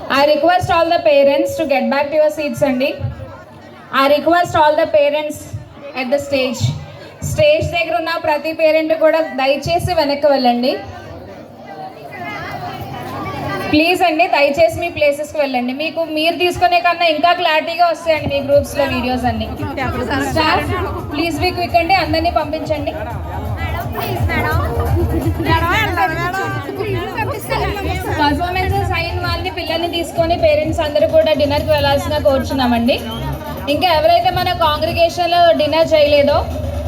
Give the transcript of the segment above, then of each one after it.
I request all the parents to get back to your seats, Andy. I request all the parents at the stage. Stage దగ్గర ఉన్న ప్రతి parent కూడా దయచేసి వెనక్కి వెళ్ళండి please అండి. దయచేసి మీ ప్లేసెస్కి వెళ్ళండి. మీకు మీరు తీసుకునే కన్నా ఇంకా క్లారిటీగా వస్తాయండి మీ గ్రూప్స్లో వీడియోస్ అన్ని. స్టాఫ్ ప్లీజ్ బీ క్విక్ అండి, అందరినీ పంపించండి. పర్ఫార్మెన్సెస్ అయిన వాళ్ళని పిల్లల్ని తీసుకొని పేరెంట్స్ అందరూ కూడా డిన్నర్కి వెళ్ళాల్సిన కోరుచున్నామండి. ఇంకా ఎవరైతే మన కాంగ్రిగేషన్లో డిన్నర్ చేయలేదో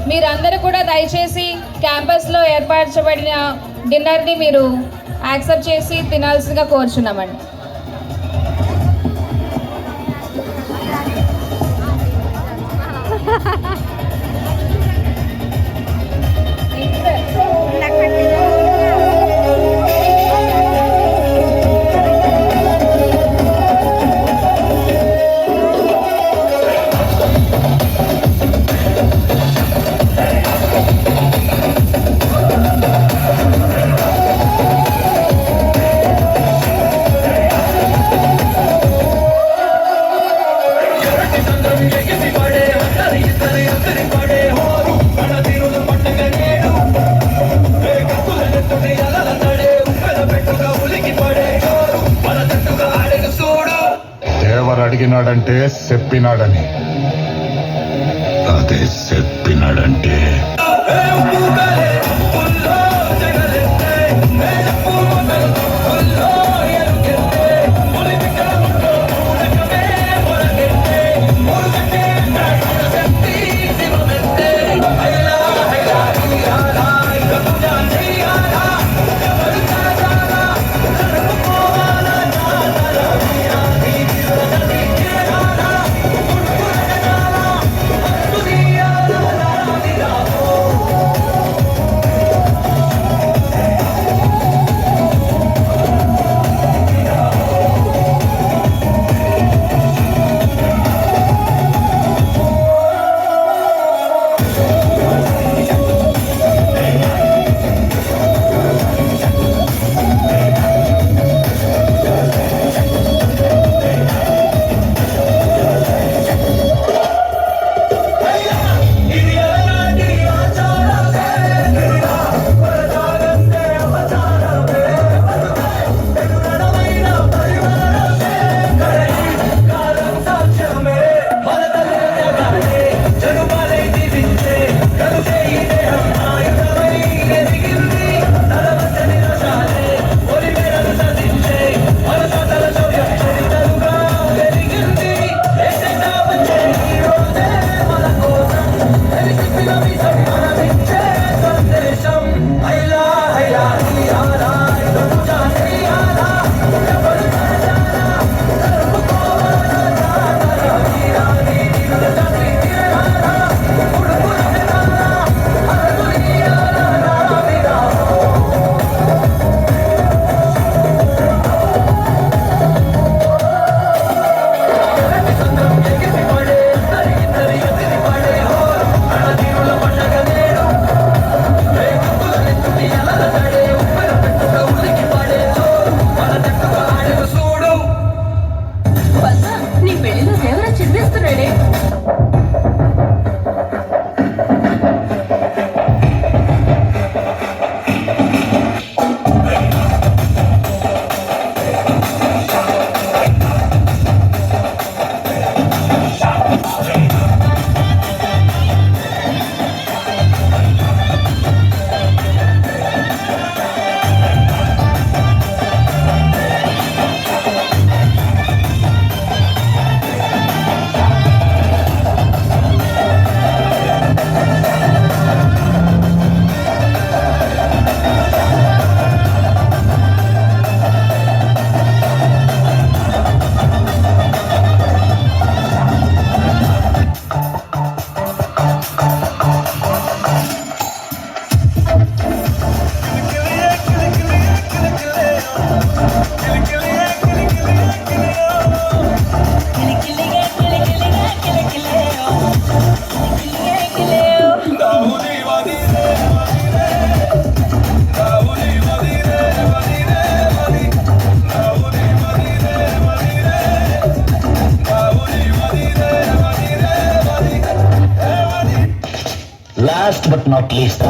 మీరందరూ కూడా దయచేసి క్యాంపస్లో ఏర్పరచబడిన డిన్నర్ని మీరు యాక్సెప్ట్ చేసి తినాల్సిందిగా కోరుచున్నామండి. అడిగినాడంటే చెప్పినాడని, అదే చెప్పినాడంటే లాస్ట్ బట్ నాట్ లీస్ట్